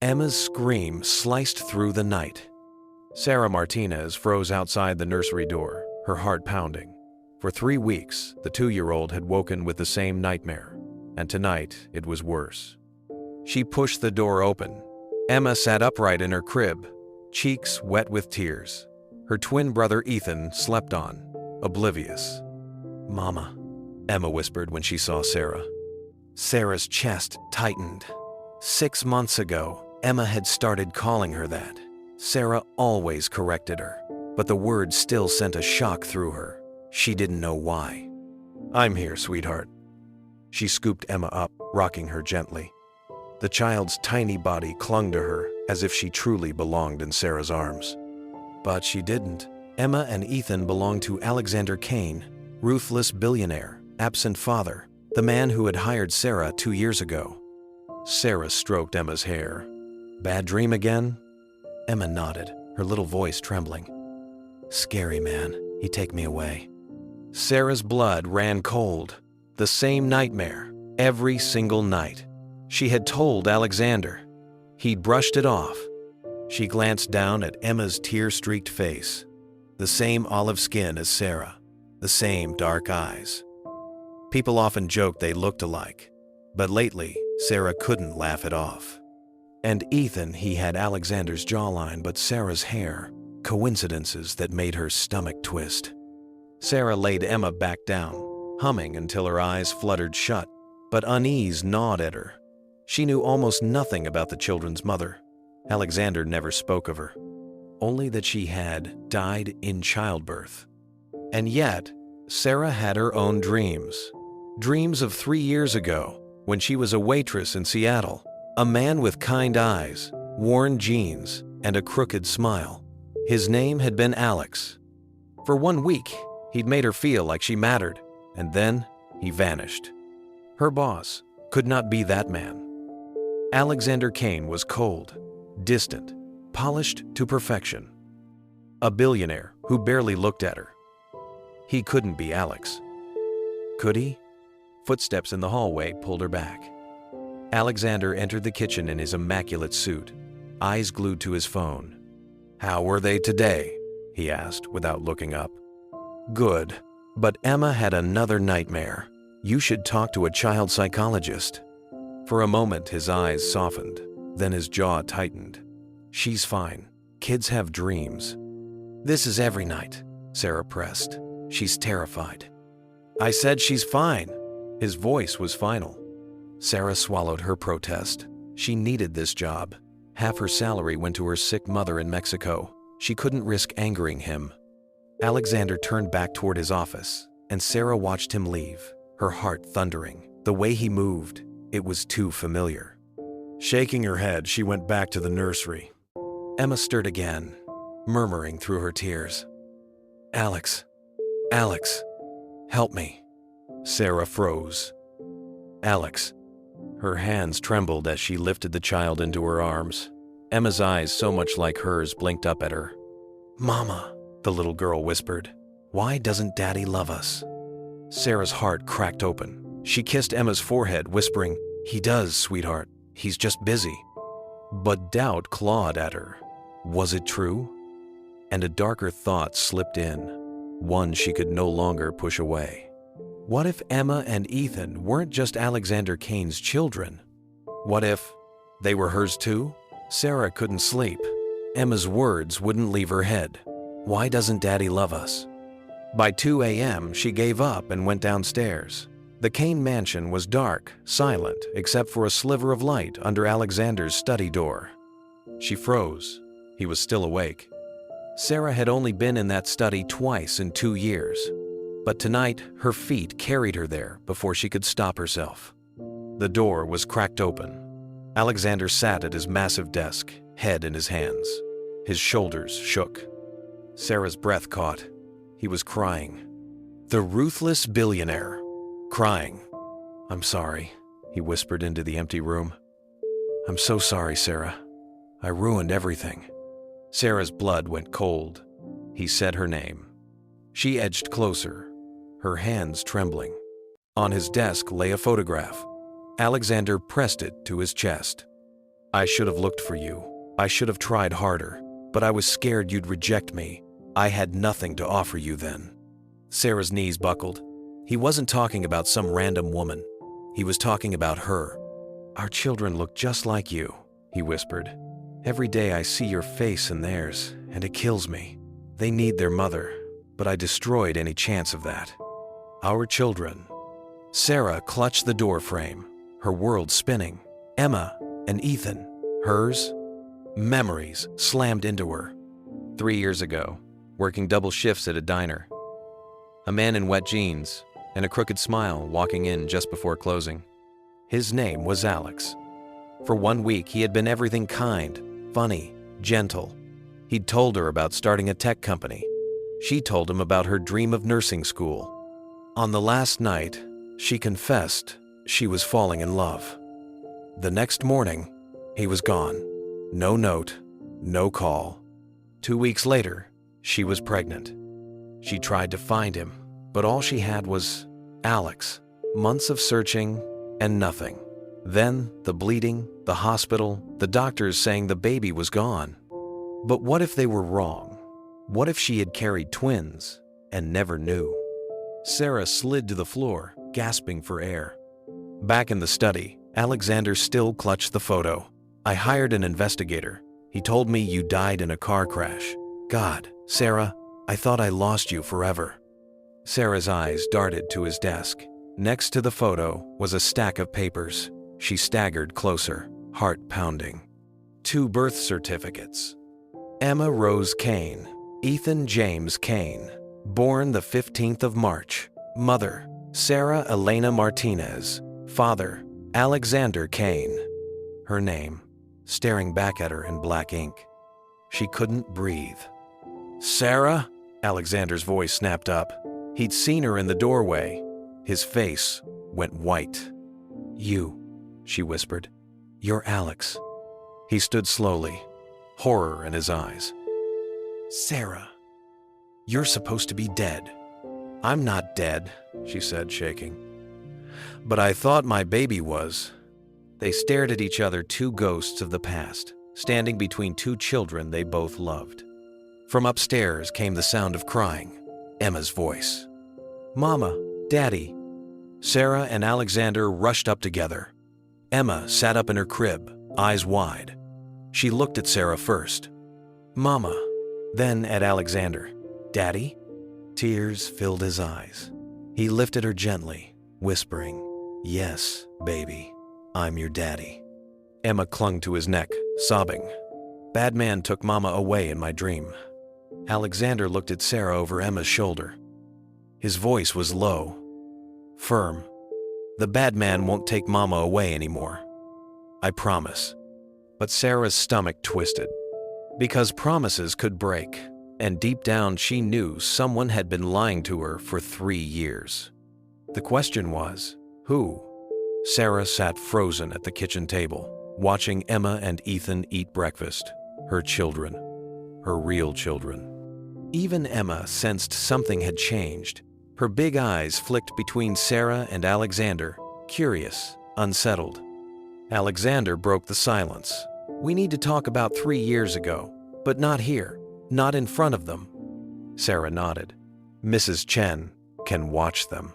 Emma's scream sliced through the night. Sarah Martinez froze outside the nursery door, her heart pounding. For 3 weeks, the 2-year-old had woken with the same nightmare, and tonight it was worse. She pushed the door open. Emma sat upright in her crib, cheeks wet with tears. Her twin brother Ethan slept on, oblivious. "Mama," Emma whispered when she saw Sarah. Sarah's chest tightened. 6 months ago, Emma had started calling her that. Sarah always corrected her, but the word still sent a shock through her. She didn't know why. "I'm here, sweetheart." She scooped Emma up, rocking her gently. The child's tiny body clung to her as if she truly belonged in Sarah's arms. But she didn't. Emma and Ethan belonged to Alexander Kane, ruthless billionaire, absent father, the man who had hired Sarah 2 years ago. Sarah stroked Emma's hair. "Bad dream again?" Emma nodded, her little voice trembling. "Scary man, he'd take me away." Sarah's blood ran cold. The same nightmare, every single night. She had told Alexander. He'd brushed it off. She glanced down at Emma's tear-streaked face. The same olive skin as Sarah, the same dark eyes. People often joked they looked alike, but lately, Sarah couldn't laugh it off. And Ethan, he had Alexander's jawline, but Sarah's hair, coincidences that made her stomach twist. Sarah laid Emma back down, humming until her eyes fluttered shut, but unease gnawed at her. She knew almost nothing about the children's mother. Alexander never spoke of her, only that she had died in childbirth. And yet, Sarah had her own dreams. Dreams of 3 years ago, when she was a waitress in Seattle, a man with kind eyes, worn jeans, and a crooked smile. His name had been Alex. For 1 week, he'd made her feel like she mattered, and then he vanished. Her boss could not be that man. Alexander Kane was cold, distant, polished to perfection. A billionaire who barely looked at her. He couldn't be Alex. Could he? Footsteps in the hallway pulled her back. Alexander entered the kitchen in his immaculate suit, eyes glued to his phone. "How were they today?" he asked without looking up. "Good, but Emma had another nightmare. You should talk to a child psychologist." For a moment, his eyes softened, then his jaw tightened. "She's fine. Kids have dreams." "This is every night," Sarah pressed. "She's terrified." "I said she's fine." His voice was final. Sarah swallowed her protest. She needed this job. Half her salary went to her sick mother in Mexico. She couldn't risk angering him. Alexander turned back toward his office, and Sarah watched him leave, her heart thundering. The way he moved, it was too familiar. Shaking her head, she went back to the nursery. Emma stirred again, murmuring through her tears. "Alex, Alex, help me." Sarah froze. "Alex." Her hands trembled as she lifted the child into her arms. Emma's eyes, so much like hers, blinked up at her. "Mama," the little girl whispered. "Why doesn't Daddy love us?" Sarah's heart cracked open. She kissed Emma's forehead, whispering, "He does, sweetheart. He's just busy." But doubt clawed at her. Was it true? And a darker thought slipped in, one she could no longer push away. What if Emma and Ethan weren't just Alexander Kane's children? What if they were hers too? Sarah couldn't sleep. Emma's words wouldn't leave her head. Why doesn't Daddy love us? By 2 a.m., she gave up and went downstairs. The Kane mansion was dark, silent, except for a sliver of light under Alexander's study door. She froze. He was still awake. Sarah had only been in that study twice in 2 years. But tonight, her feet carried her there before she could stop herself. The door was cracked open. Alexander sat at his massive desk, head in his hands. His shoulders shook. Sarah's breath caught. He was crying. The ruthless billionaire. Crying. "I'm sorry," he whispered into the empty room. "I'm so sorry, Sarah. I ruined everything." Sarah's blood went cold. He said her name. She edged closer, her hands trembling. On his desk lay a photograph. Alexander pressed it to his chest. I should have looked for you. I should have tried harder, but I was scared you'd reject me. I had nothing to offer you then." Sarah's knees buckled. He wasn't talking about some random woman. He was talking about her. "Our children look just like you," he whispered. "Every day I see your face and theirs, and it kills me. They need their mother, but I destroyed any chance of that. Our children." Sarah clutched the door frame, her world spinning. Emma and Ethan, hers? Memories slammed into her. 3 years ago, working double shifts at a diner. A man in wet jeans and a crooked smile walking in just before closing. His name was Alex. For 1 week, he had been everything kind, funny, gentle. He'd told her about starting a tech company. She told him about her dream of nursing school. On the last night, she confessed she was falling in love. The next morning, he was gone. No note, no call. 2 weeks later, she was pregnant. She tried to find him, but all she had was Alex. Months of searching and nothing. Then the bleeding, the hospital, the doctors saying the baby was gone. But what if they were wrong? What if she had carried twins and never knew? Sarah slid to the floor, gasping for air. Back in the study, Alexander still clutched the photo. "I hired an investigator. He told me you died in a car crash. God, Sarah, I thought I lost you forever." Sarah's eyes darted to his desk. Next to the photo was a stack of papers. She staggered closer, heart pounding. 2 birth certificates. Emma Rose Kane, Ethan James Kane, born the 15th of March. Mother, Sarah Elena Martinez. Father, Alexander Kane. Her name, staring back at her in black ink. She couldn't breathe. "Sarah?" Alexander's voice snapped up. He'd seen her in the doorway. His face went white. "You," she whispered. "You're Alex." He stood slowly, horror in his eyes. "Sarah, you're supposed to be dead." "I'm not dead," she said, shaking. "But I thought my baby was." They stared at each other, 2 ghosts of the past, standing between 2 children they both loved. From upstairs came the sound of crying, Emma's voice. "Mama, Daddy." Sarah and Alexander rushed up together. Emma sat up in her crib, eyes wide. She looked at Sarah first. "Mama," then at Alexander. "Daddy?" Tears filled his eyes. He lifted her gently, whispering, "Yes, baby, I'm your daddy." Emma clung to his neck, sobbing. "Bad man took Mama away in my dream." Alexander looked at Sarah over Emma's shoulder. His voice was low, firm. "The bad man won't take Mama away anymore. I promise." But Sarah's stomach twisted. Because promises could break, and deep down she knew someone had been lying to her for 3 years. The question was, who? Sarah sat frozen at the kitchen table, watching Emma and Ethan eat breakfast. Her children. Her real children. Even Emma sensed something had changed. Her big eyes flicked between Sarah and Alexander, curious, unsettled. Alexander broke the silence. "We need to talk about 3 years ago, but not here, not in front of them." Sarah nodded. "Mrs. Chen can watch them."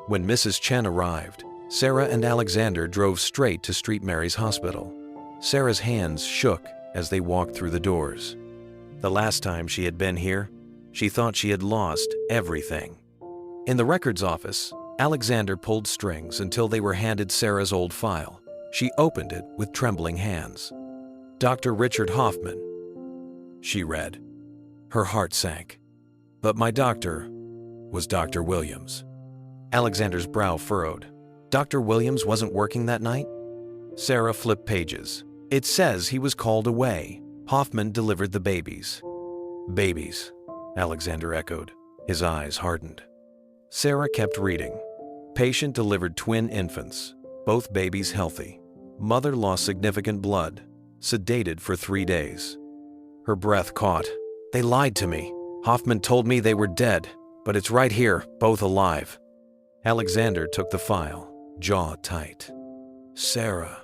When Mrs. Chen arrived, Sarah and Alexander drove straight to St. Mary's Hospital. Sarah's hands shook as they walked through the doors. The last time she had been here, she thought she had lost everything. In the records office, Alexander pulled strings until they were handed Sarah's old file. She opened it with trembling hands. "Dr. Richard Hoffman," she read. Her heart sank. "But my doctor was Dr. Williams." Alexander's brow furrowed. Dr. Williams wasn't working that night? Sarah flipped pages. "It says he was called away. Hoffman delivered the babies." "Babies," Alexander echoed. His eyes hardened. Sarah kept reading. "Patient delivered twin infants, both babies healthy. Mother lost significant blood, sedated for 3 days." Her breath caught. "They lied to me. Hoffman told me they were dead, but it's right here, both alive." Alexander took the file, jaw tight. "Sarah."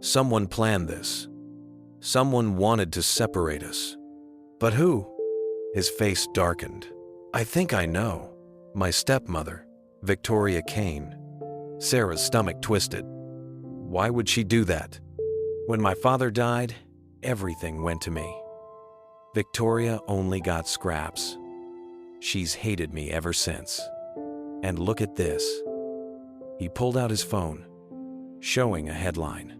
Someone planned this. Someone wanted to separate us. But who? His face darkened. I think I know. My stepmother, Victoria Kane. Sarah's stomach twisted. Why would she do that? When my father died, everything went to me. Victoria only got scraps. She's hated me ever since. And look at this. He pulled out his phone, showing a headline.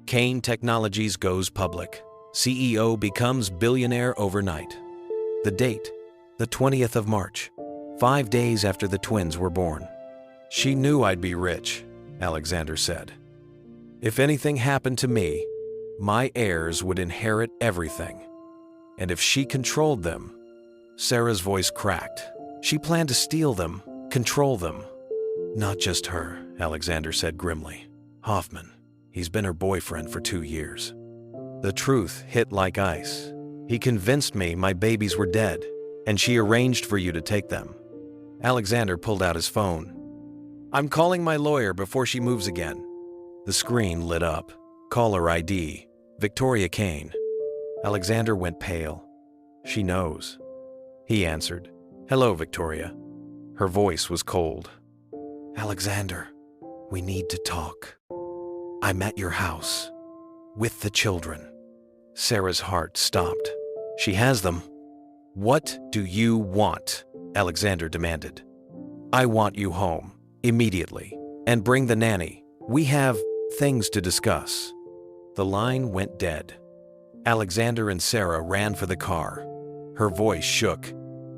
Kane Technologies goes public. CEO becomes billionaire overnight. The date, the 20th of March, 5 days after the twins were born. She knew I'd be rich, Alexander said. If anything happened to me, my heirs would inherit everything. And if she controlled them, Sarah's voice cracked. She planned to steal them, control them. Not just her, Alexander said grimly. Hoffman, he's been her boyfriend for 2 years. The truth hit like ice. He convinced me my babies were dead, and she arranged for you to take them. Alexander pulled out his phone. I'm calling my lawyer before she moves again. The screen lit up. Caller ID, Victoria Kane. Alexander went pale. She knows. He answered. Hello, Victoria. Her voice was cold. Alexander, we need to talk. I'm at your house, with the children. Sarah's heart stopped. She has them. What do you want? Alexander demanded. I want you home, immediately, and bring the nanny. We have things to discuss. The line went dead. Alexander and Sarah ran for the car. Her voice shook.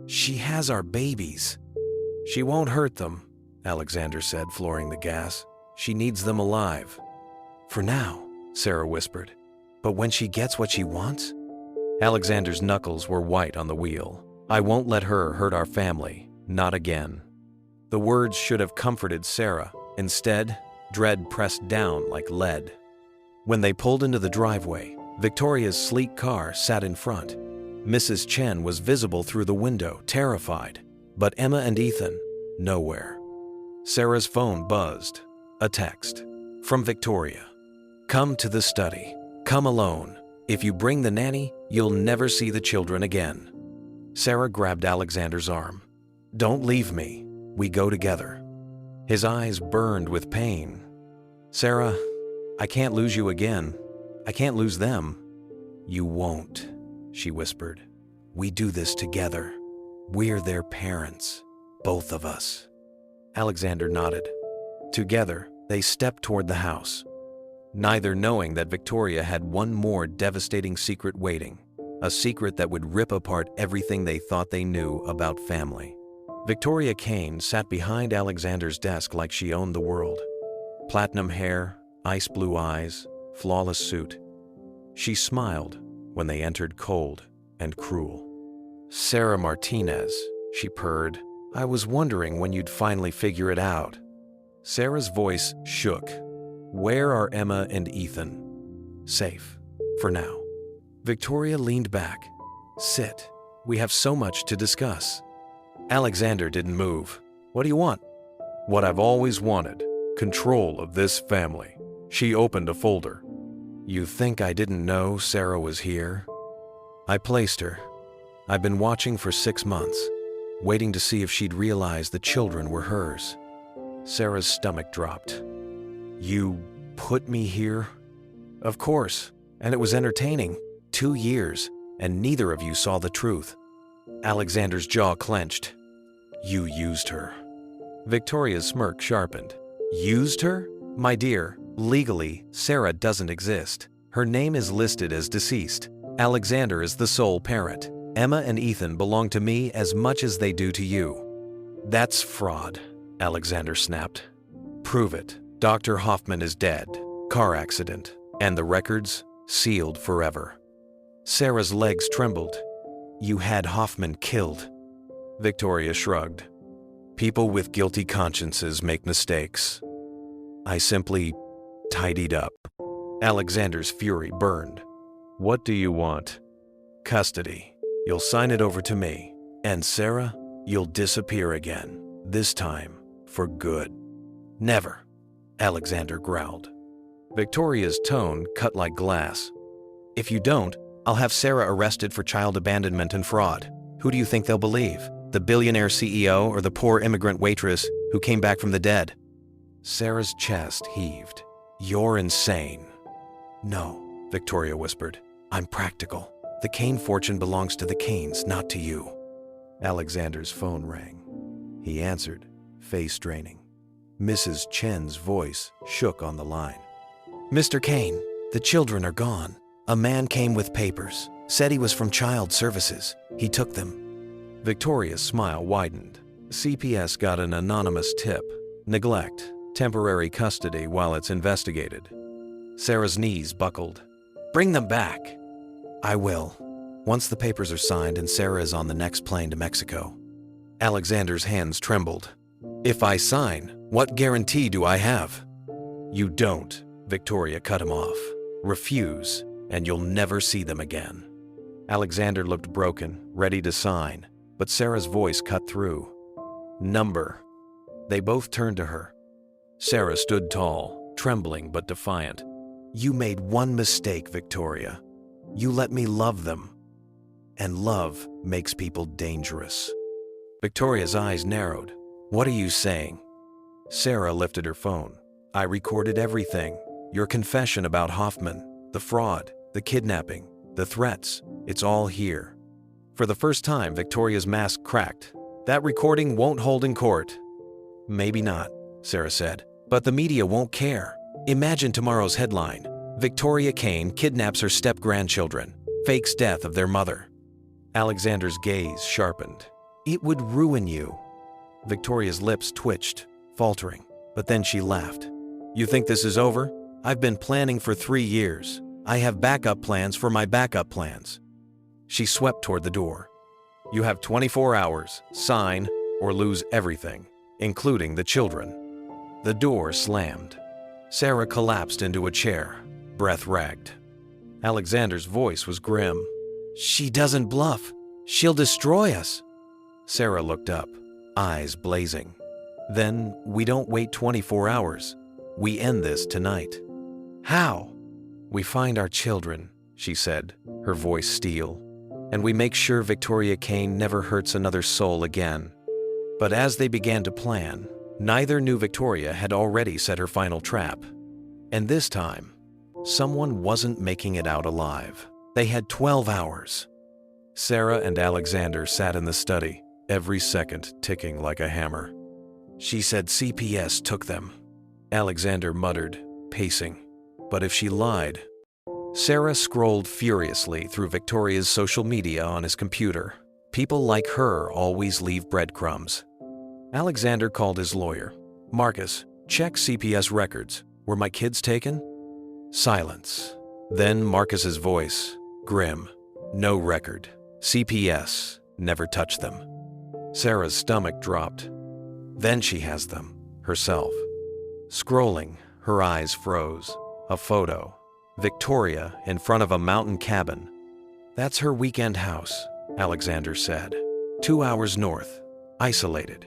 She has our babies. She won't hurt them, Alexander said, flooring the gas. She needs them alive. For now, Sarah whispered. But when she gets what she wants? Alexander's knuckles were white on the wheel. I won't let her hurt our family. Not again. The words should have comforted Sarah. Instead, dread pressed down like lead. When they pulled into the driveway, Victoria's sleek car sat in front. Mrs. Chen was visible through the window, terrified. But Emma and Ethan, nowhere. Sarah's phone buzzed. A text. From Victoria. Come to the study. Come alone. If you bring the nanny, you'll never see the children again. Sarah grabbed Alexander's arm. Don't leave me. We go together. His eyes burned with pain. Sarah, I can't lose you again. I can't lose them. You won't, she whispered. We do this together. We're their parents, both of us. Alexander nodded. Together, they stepped toward the house, neither knowing that Victoria had one more devastating secret waiting, a secret that would rip apart everything they thought they knew about family. Victoria Kane sat behind Alexander's desk like she owned the world. Platinum hair, ice blue eyes, flawless suit. She smiled when they entered, cold and cruel. Sarah Martinez, she purred. I was wondering when you'd finally figure it out. Sarah's voice shook. Where are Emma and Ethan? Safe, for now. Victoria leaned back. Sit. We have so much to discuss. Alexander didn't move. What do you want? What I've always wanted. Control of this family. She opened a folder. You think I didn't know Sarah was here? I placed her. I've been watching for 6 months, waiting to see if she'd realize the children were hers. Sarah's stomach dropped. You put me here? Of course, and it was entertaining. 2 years, and neither of you saw the truth. Alexander's jaw clenched. You used her. Victoria's smirk sharpened. Used her? My dear, legally, Sarah doesn't exist. Her name is listed as deceased. Alexander is the sole parent. Emma and Ethan belong to me as much as they do to you. That's fraud, Alexander snapped. Prove it. Dr. Hoffman is dead. Car accident. And the records sealed forever. Sarah's legs trembled. You had Hoffman killed. Victoria shrugged. People with guilty consciences make mistakes. I simply tidied up. Alexander's fury burned. What do you want? Custody. You'll sign it over to me. And Sarah, you'll disappear again. This time, for good. Never, Alexander growled. Victoria's tone cut like glass. If you don't, I'll have Sarah arrested for child abandonment and fraud. Who do you think they'll believe? The billionaire CEO or the poor immigrant waitress who came back from the dead? Sarah's chest heaved. You're insane. No, Victoria whispered. I'm practical. The Kane fortune belongs to the Kanes, not to you. Alexander's phone rang. He answered, face draining. Mrs. Chen's voice shook on the line. Mr. Kane, the children are gone. A man came with papers, said he was from Child Services. He took them. Victoria's smile widened. CPS got an anonymous tip. Neglect, temporary custody while it's investigated. Sarah's knees buckled. Bring them back. I will, once the papers are signed and Sarah is on the next plane to Mexico. Alexander's hands trembled. If I sign, what guarantee do I have? You don't, Victoria cut him off. Refuse, and you'll never see them again. Alexander looked broken, ready to sign, but Sarah's voice cut through. Number. They both turned to her. Sarah stood tall, trembling but defiant. You made one mistake, Victoria. You let me love them. And love makes people dangerous. Victoria's eyes narrowed. What are you saying? Sarah lifted her phone. I recorded everything. Your confession about Hoffman, the fraud, the kidnapping, the threats. It's all here. For the first time, Victoria's mask cracked. That recording won't hold in court. Maybe not, Sarah said, but the media won't care. Imagine tomorrow's headline. Victoria Kane kidnaps her step-grandchildren, fakes death of their mother. Alexander's gaze sharpened. It would ruin you. Victoria's lips twitched, faltering, but then she laughed. You think this is over? I've been planning for 3 years. I have backup plans for my backup plans. She swept toward the door. You have 24 hours, sign, or lose everything, including the children. The door slammed. Sarah collapsed into a chair, breath ragged. Alexander's voice was grim. She doesn't bluff. She'll destroy us. Sarah looked up, eyes blazing. Then we don't wait 24 hours. We end this tonight. How? We find our children, she said, her voice steel, and we make sure Victoria Kane never hurts another soul again. But as they began to plan, neither knew Victoria had already set her final trap. And this time, someone wasn't making it out alive. They had 12 hours. Sarah and Alexander sat in the study, every second ticking like a hammer. She said CPS took them. Alexander muttered, pacing. But if she lied... Sarah scrolled furiously through Victoria's social media on his computer. People like her always leave breadcrumbs. Alexander called his lawyer. Marcus, check CPS records. Were my kids taken? Silence. Then Marcus's voice, grim. No record. CPS never touched them. Sarah's stomach dropped. Then she has them, herself. Scrolling, her eyes froze. A photo. Victoria in front of a mountain cabin. That's her weekend house, Alexander said. 2 hours north, isolated.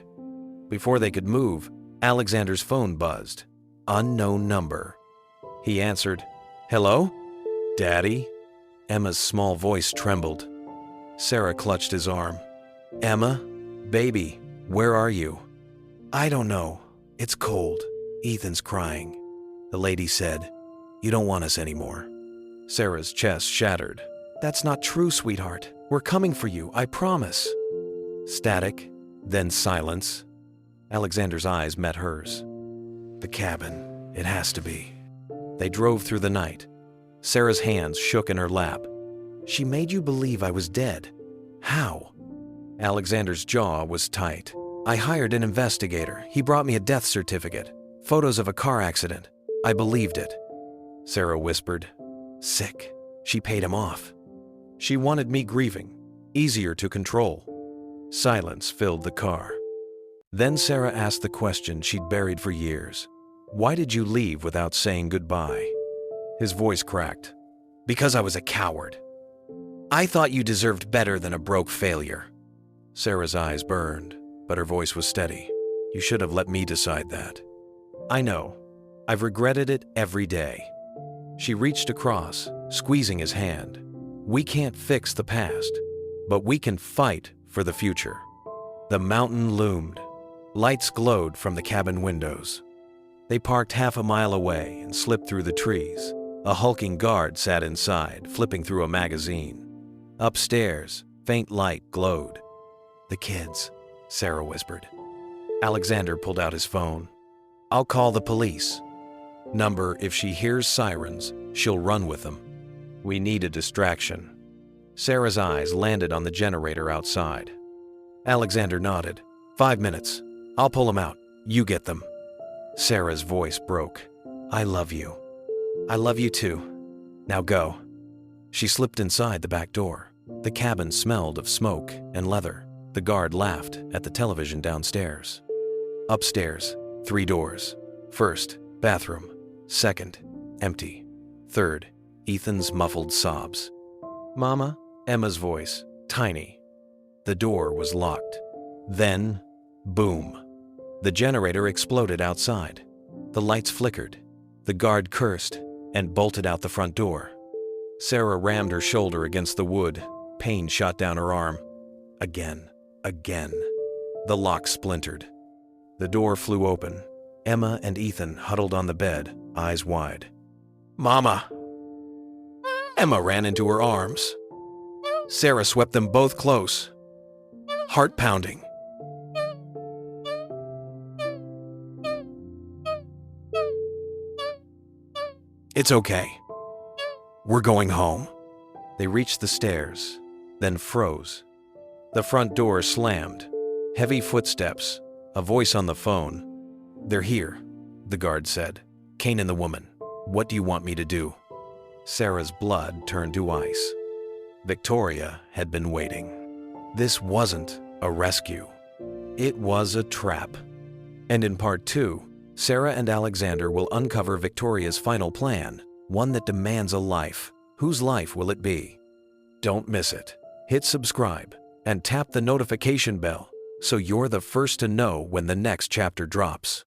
Before they could move, Alexander's phone buzzed. Unknown number. He answered, Hello? Daddy? Emma's small voice trembled. Sarah clutched his arm. Emma? Baby, where are you? I don't know. It's cold. Ethan's crying. The lady said, You don't want us anymore. Sarah's chest shattered. That's not true, sweetheart. We're coming for you, I promise. Static, then silence. Alexander's eyes met hers. The cabin. It has to be. They drove through the night. Sarah's hands shook in her lap. She made you believe I was dead. How? Alexander's jaw was tight. I hired an investigator. He brought me a death certificate. Photos of a car accident. I believed it. Sarah whispered. Sick. She paid him off. She wanted me grieving. Easier to control. Silence filled the car. Then Sarah asked the question she'd buried for years. Why did you leave without saying goodbye? His voice cracked. Because I was a coward. I thought you deserved better than a broke failure. Sarah's eyes burned, but her voice was steady. You should have let me decide that. I know. I've regretted it every day. She reached across, squeezing his hand. We can't fix the past, but we can fight for the future. The mountain loomed. Lights glowed from the cabin windows. They parked half a mile away and slipped through the trees. A hulking guard sat inside, flipping through a magazine. Upstairs, faint light glowed. "The kids," Sarah whispered. Alexander pulled out his phone. "I'll call the police. Number, if she hears sirens, she'll run with them. We need a distraction." Sarah's eyes landed on the generator outside. Alexander nodded. 5 minutes. I'll pull them out. You get them." Sarah's voice broke. "I love you." "I love you too. Now go." She slipped inside the back door. The cabin smelled of smoke and leather. The guard laughed at the television downstairs. Upstairs, 3 doors. First, bathroom. Second, empty. Third, Ethan's muffled sobs. "Mama?" Emma's voice, tiny. The door was locked. Then, boom. The generator exploded outside. The lights flickered. The guard cursed and bolted out the front door. Sarah rammed her shoulder against the wood. Pain shot down her arm. Again. The lock splintered. The door flew open. Emma and Ethan huddled on the bed, eyes wide. "Mama!" Emma ran into her arms. Sarah swept them both close, heart pounding. "It's okay. We're going home." They reached the stairs, then froze. The front door slammed. Heavy footsteps. A voice on the phone. "They're here," the guard said. "Kane and the woman. What do you want me to do?" Sarah's blood turned to ice. Victoria had been waiting. This wasn't a rescue. It was a trap. And in part 2, Sarah and Alexander will uncover Victoria's final plan, one that demands a life. Whose life will it be? Don't miss it. Hit subscribe and tap the notification bell so you're the first to know when the next chapter drops.